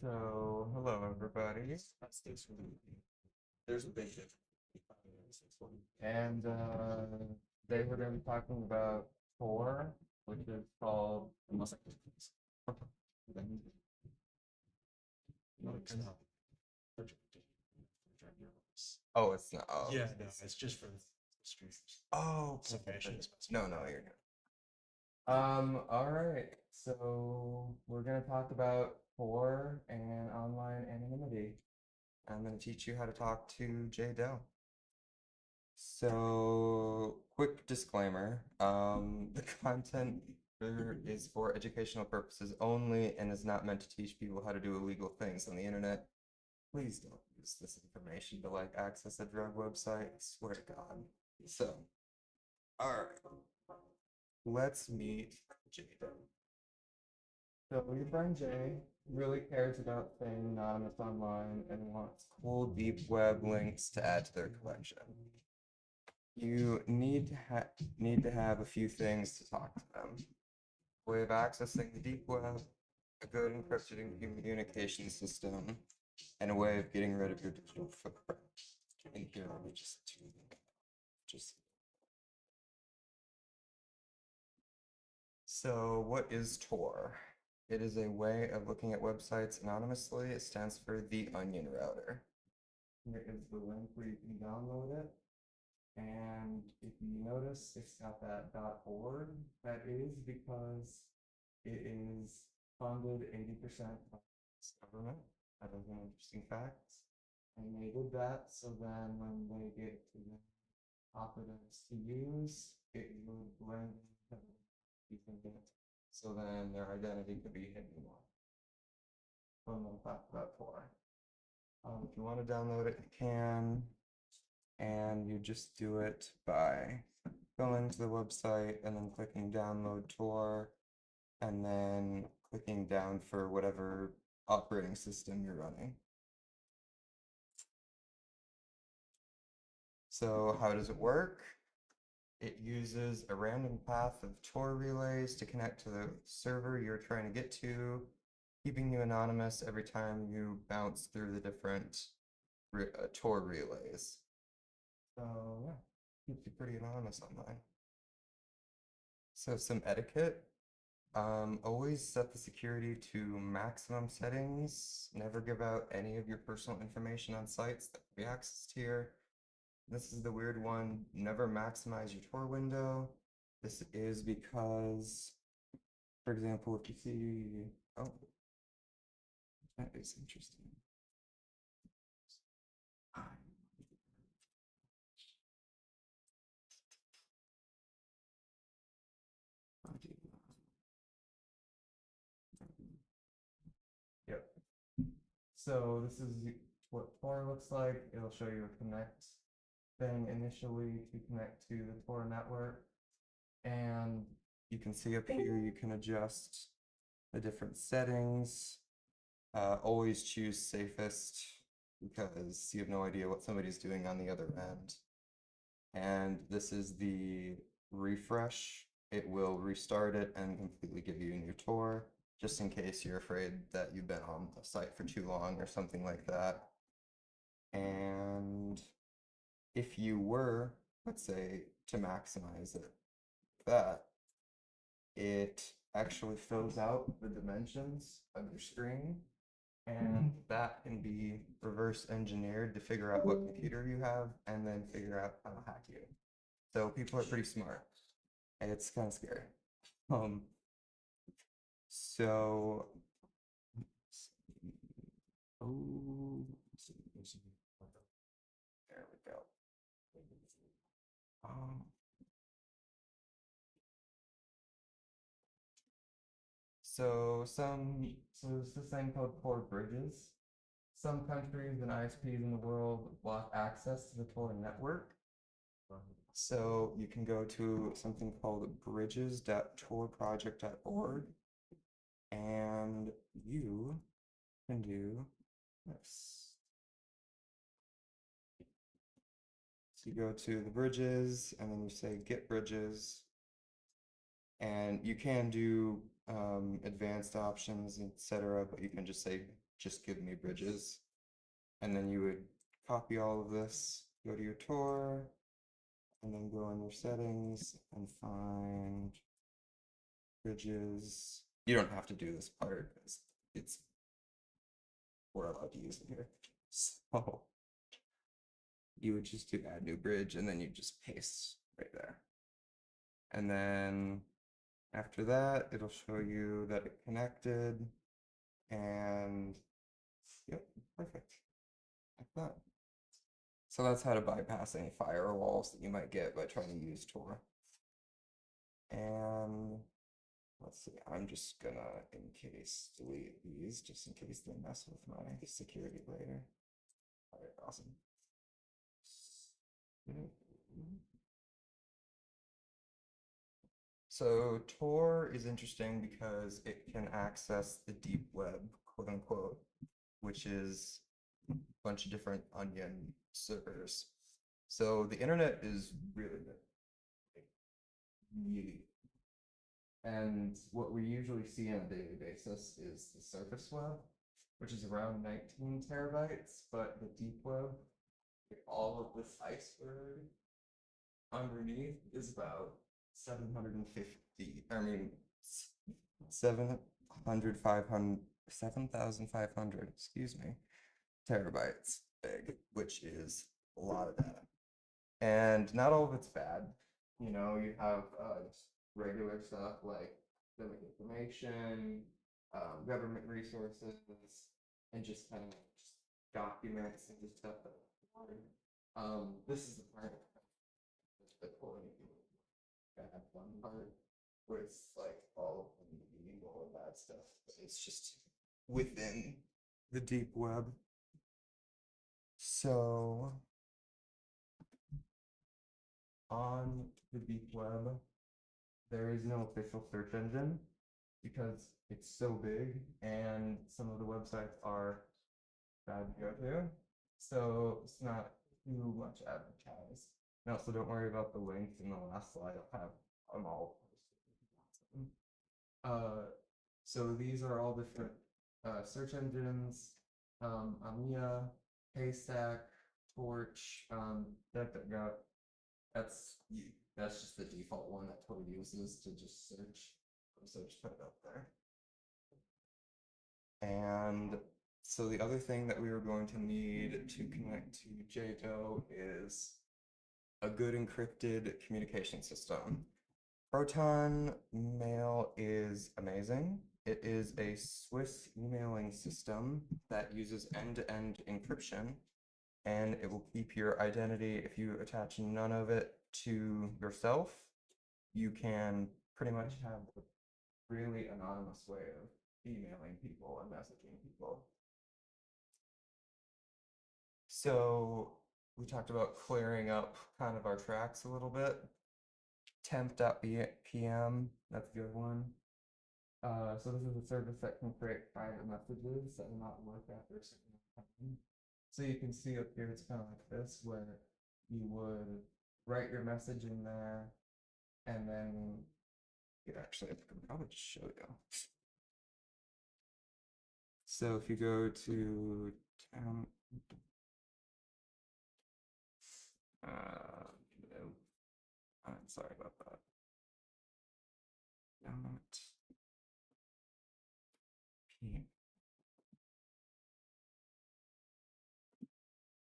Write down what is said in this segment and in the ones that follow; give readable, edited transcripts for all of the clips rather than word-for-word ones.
So, hello everybody. There's a big difference. And today we're going to be talking about TOR, which is called. Oh, it's not. Oh, Yeah, no, it's just for the streamers. Oh, So okay. I shouldn't specify. No, you're good. All right. So we're gonna talk about TOR and online anonymity. I'm gonna teach you how to talk to Jay Doe. So, quick disclaimer, the content here is for educational purposes only and is not meant to teach people how to do illegal things on the internet. Please don't use this information to like access a drug website, I swear to God. So, alright, let's meet Jay Doe. So your friend Jay really cares about staying anonymous online and wants cool deep web links to add to their collection. You need to have a few things to talk to them. A way of accessing the deep web, a good encrypted communication system, and a way of getting rid of your digital footprint. And here, let me just. So, what is Tor? It is a way of looking at websites anonymously. It stands for the Onion Router. Here is the link where you can download it. And if you notice, it's got that .org. That is because it is funded 80% by the government. That is an interesting fact. And they did that so then when they get to the operatives to use, it would blend using it. So then their identity could be hidden more. I'm going to talk about Tor. If you want to download it, you can. And you just do it by going to the website and then clicking download Tor and then clicking down for whatever operating system you're running. So how does it work? It uses a random path of Tor relays to connect to the server you're trying to get to. keeping you anonymous every time you bounce through the different TOR relays. So yeah, keeps you pretty anonymous online. So some etiquette. Always set the security to maximum settings. Never give out any of your personal information on sites that can be accessed here. This is the weird one. Never maximize your TOR window. This is because, for example, if you see, oh, that is interesting. Yep. So this is what TOR looks like. It'll show you a connect thing initially to connect to the TOR network. And you can see up here, you can adjust the different settings. Always choose safest because you have no idea what somebody's doing on the other end. And this is the refresh. It will restart it and completely give you a new TOR, just in case you're afraid that you've been on the site for too long or something like that. And if you were, let's say, to maximize it, it actually fills out the dimensions of your screen, and that can be reverse engineered to figure out what computer you have and then figure out how to hack you. So people are pretty smart. It's kind of scary. Um, so, oh, there we go. Um, so there's this thing called TOR bridges. Some countries and ISPs in the world block access to the TOR network. So you can go to something called bridges.torproject.org and you can do this. So you go to the bridges and then you say get bridges, and you can do advanced options, etc., but you can just say just give me bridges, and then you would copy all of this, go to your TOR, and then go in your settings and find bridges. You don't have to do this part because we're allowed to use it here. So you would just do add new bridge and then you just paste right there. And then after that, it'll show you that it connected, and yep, perfect. Like that. So that's how to bypass any firewalls that you might get by trying to use Tor. And let's see, I'm just gonna, in case, delete these just in case they mess with my security later. All right, awesome. So Tor is interesting because it can access the deep web, quote unquote, which is a bunch of different onion servers. So the internet is really big. Really. And what we usually see on a daily basis is the surface web, which is around 19 terabytes, but the deep web, all of this iceberg underneath is about 750, I mean, 700, 500, 7,500, excuse me, terabytes big, which is a lot of data. And not all of it's bad. You know, you have regular stuff like civic information, government resources, and just kind of just documents and just stuff that. This is the part the quality bad fun part where it's like all of the all of that stuff, but it's just within the deep web. So on the deep web, there is no official search engine because it's so big and some of the websites are bad to go to. So it's not too much advertised. And also don't worry about the links in the last slide. I'll have them all posted. So these are all different search engines, Amiya, Haystack, Torch, DuckDuckGo. That's that's just the default one that Tor uses to just search. So just put it up there. And so the other thing that we were going to need to connect to JDO is a good encrypted communication system. Proton Mail is amazing. It is a Swiss emailing system that uses end-to-end encryption, and it will keep your identity. If you attach none of it to yourself, you can pretty much have a really anonymous way of emailing people and messaging people. So we talked about clearing up kind of our tracks a little bit. temp.pm, that's a good one. So this is a service that can create private messages that will not work after a certain time. So you can see up here, it's kind of like this, where you would write your message in there, and then actually, I could probably just show you. So if you go to temp, no, I'm sorry about that. Not PM.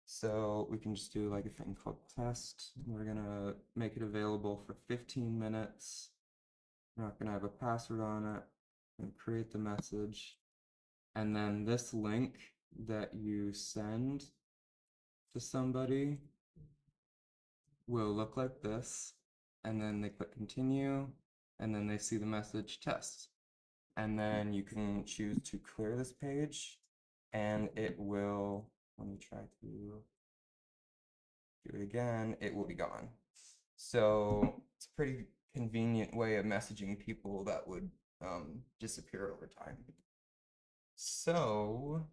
So we can just do like a thing called test. We're gonna make it available for 15 minutes. We're not gonna have a password on it. We're gonna create the message. And then this link that you send to somebody will look like this. And then they click continue, and then they see the message test. And then you can choose to clear this page, and it will, let me try to do it again, it will be gone. So it's a pretty convenient way of messaging people that would disappear over time. So,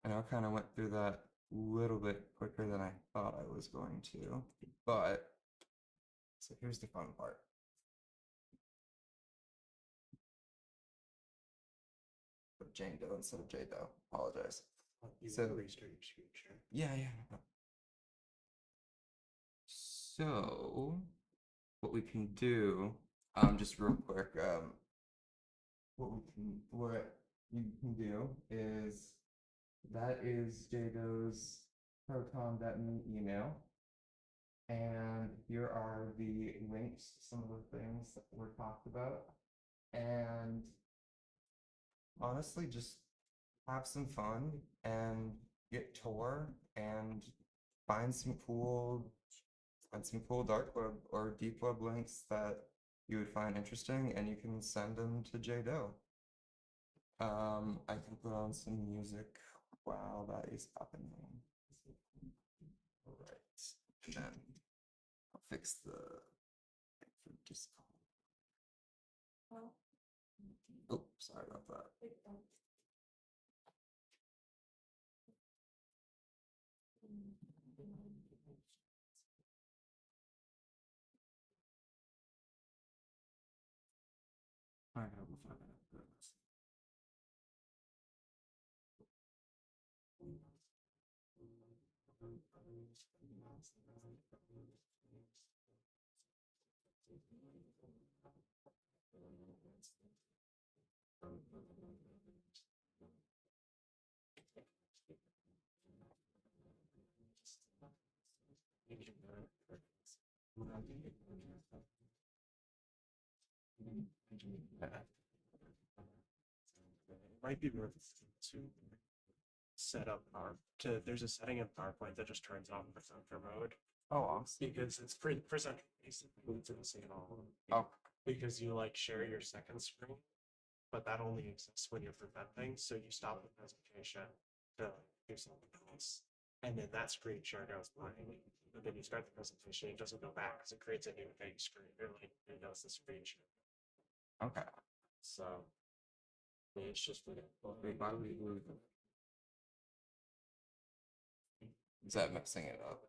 I know I kind of went through that a little bit quicker than I thought I was going to, but so here's the fun part. Put Jane Doe instead of J Doe. Apologize. So restart your screen share. Yeah. So what we can do, just real quick, what you can do is that is JDo's proton.me email. And here are the links to some of the things that were talked about. And honestly, just have some fun and get TOR and find some cool dark web or deep web links that you would find interesting, and you can send them to JDo. I can put on some music while that is happening. All right, and then I'll fix the thing for Discord. Oh, sorry about that. All right, we'll find out. Might be worth to set up there's a setting in PowerPoint that just turns on presenter mode. Oh, awesome. Because it's presenter basically to see it all. Oh. Because you like share your second screen, but that only exists when you're presenting. So you stop the presentation to do something else, and then that screen share goes by. And then you start the presentation, it doesn't go back because it creates a new big screen. It does the screen share. Okay. So it's just is that messing it up?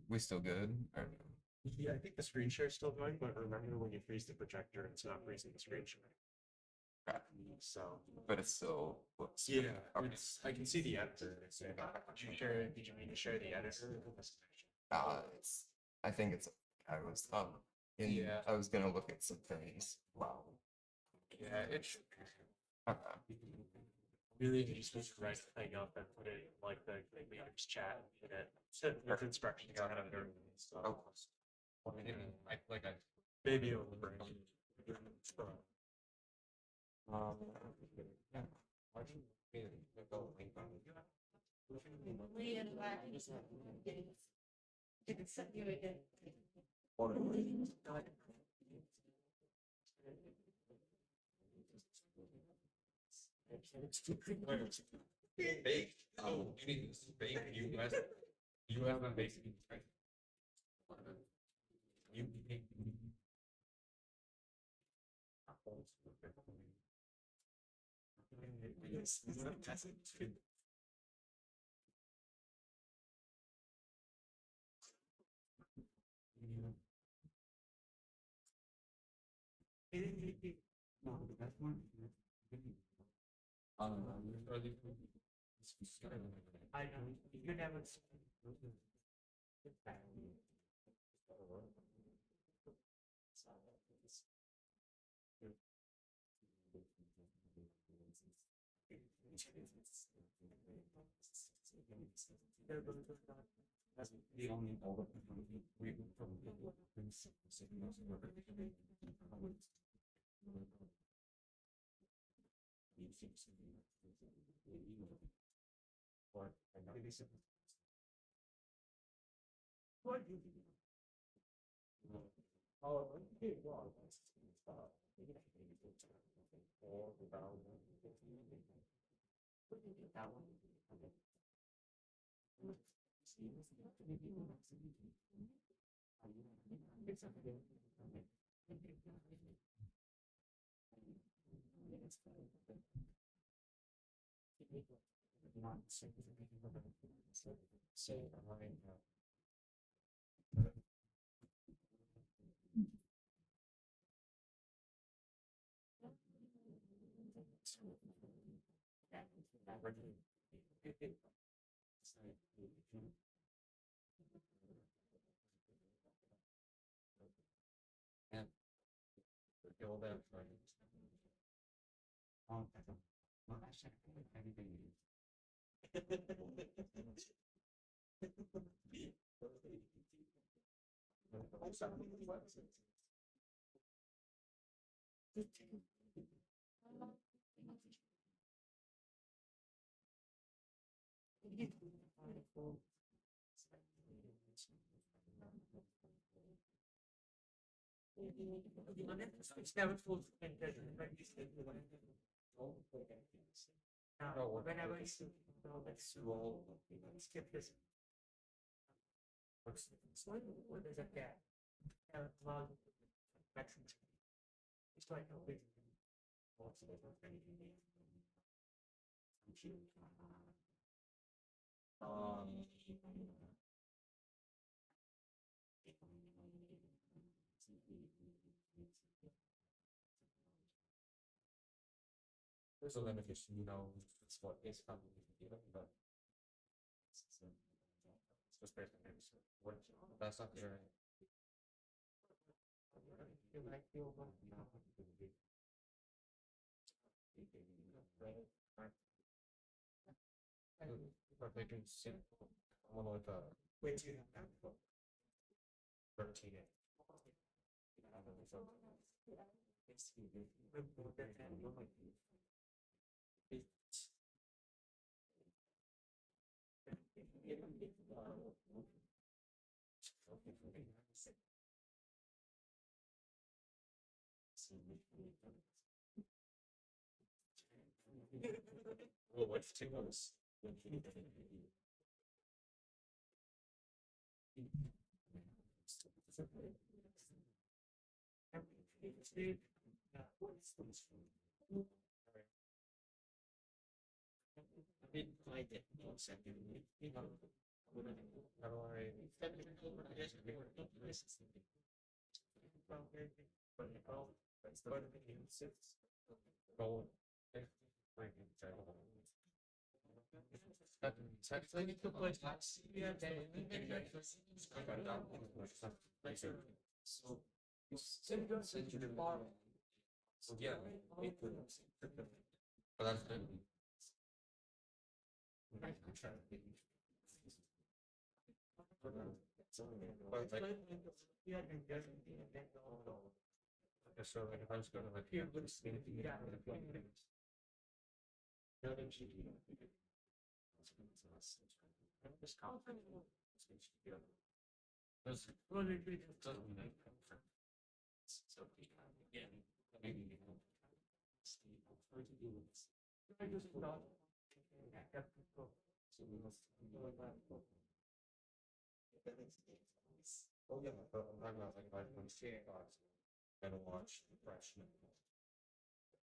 We still good? Or no? Yeah, I think the screen share is still going, but remember when you freeze the projector, it's not freezing the screen share. Okay. So But it's still whoops. yeah, Okay. I can see the editor. Did you mean to share the editor? It's. I think it's. I was Yeah. I was gonna look at some things. Wow. Yeah, it should. Okay. Really, you just need to write the thing up and put it in like the leaders chat and hit it. Set with instructions on how to do it. So, Oh. maybe it will break. Yeah. Bake. Oh, you need to bake US. US and basically right. You bake. I know you never. That's the only older we It's never full. Whenever you skip this. What is a cat? It's like a big. There's a limitation, it's what is coming, but it's just basically what that's not there. But they can sit one with a Wait till you have that. rotated. Well, what's two months? Yeah. But that's good. So like if I was going to like oh yeah, but I'm not like if I want to see it, I don't watch the freshman.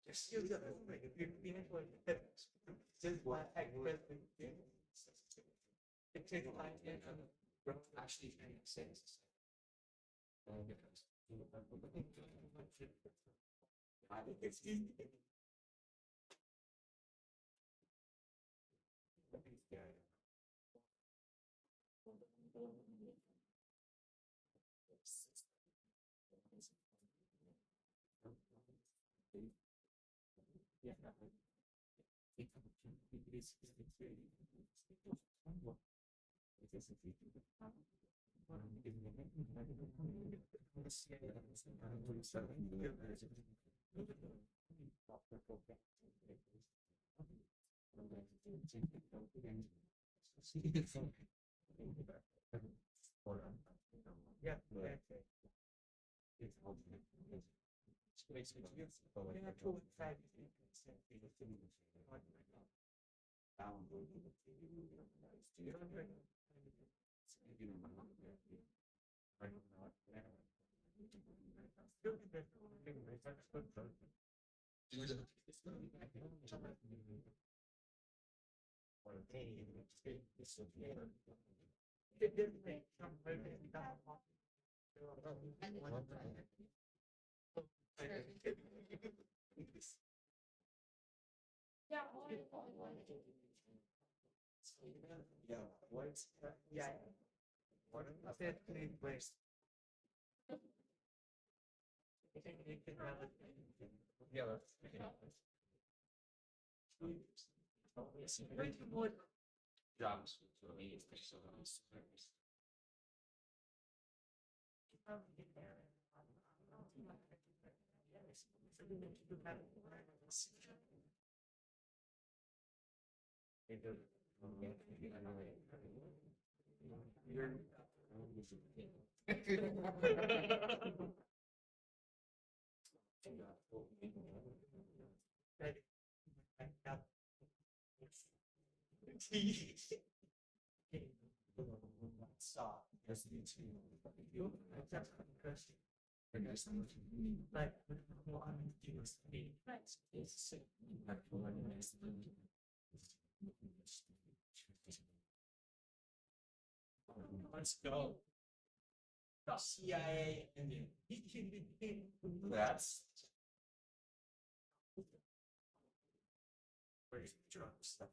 Just you know, like if you're being like just what I it takes like actually makes sense. I think it's yeah, what's yeah. What is that place? Yeah, jobs for me, especially on service. Stop. Yes, me too. Like, what I'm doing is let's go. CIA and that's where's the drug stuff.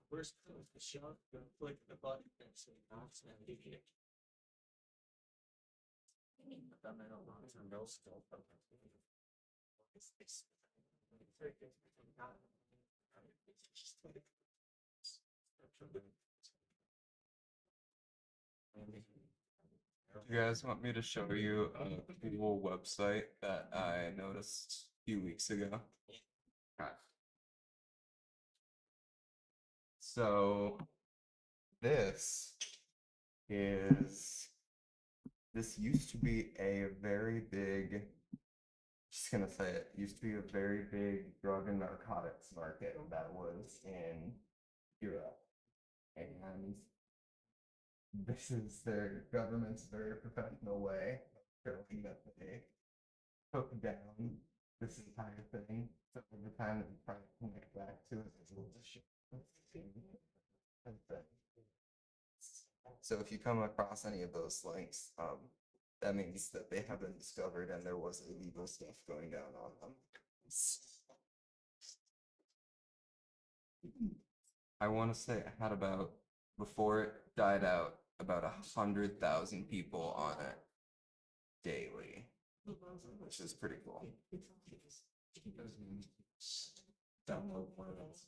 Where's the shot? Click the button and say not navigate. You guys want me to show you a cool website that I noticed a few weeks ago? Okay. So this is this used to be a very big Just gonna say it used to be a very big drug and narcotics market that was in Europe, and this is their government's very professional way of showing that they took down this entire thing. So every time that you try to connect back to it, there's a little shit. So if you come across any of those links, that means that they have been discovered and there was illegal stuff going down on them. I want to say I had about, before it died out, about 100,000 people on it daily, which is pretty cool. Download one of those.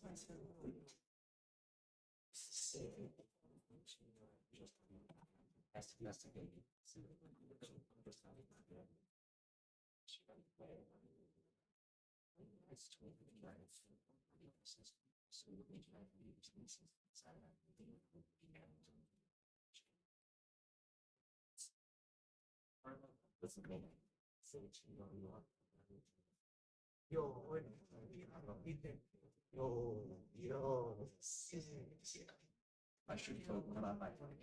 I should put one on my phone.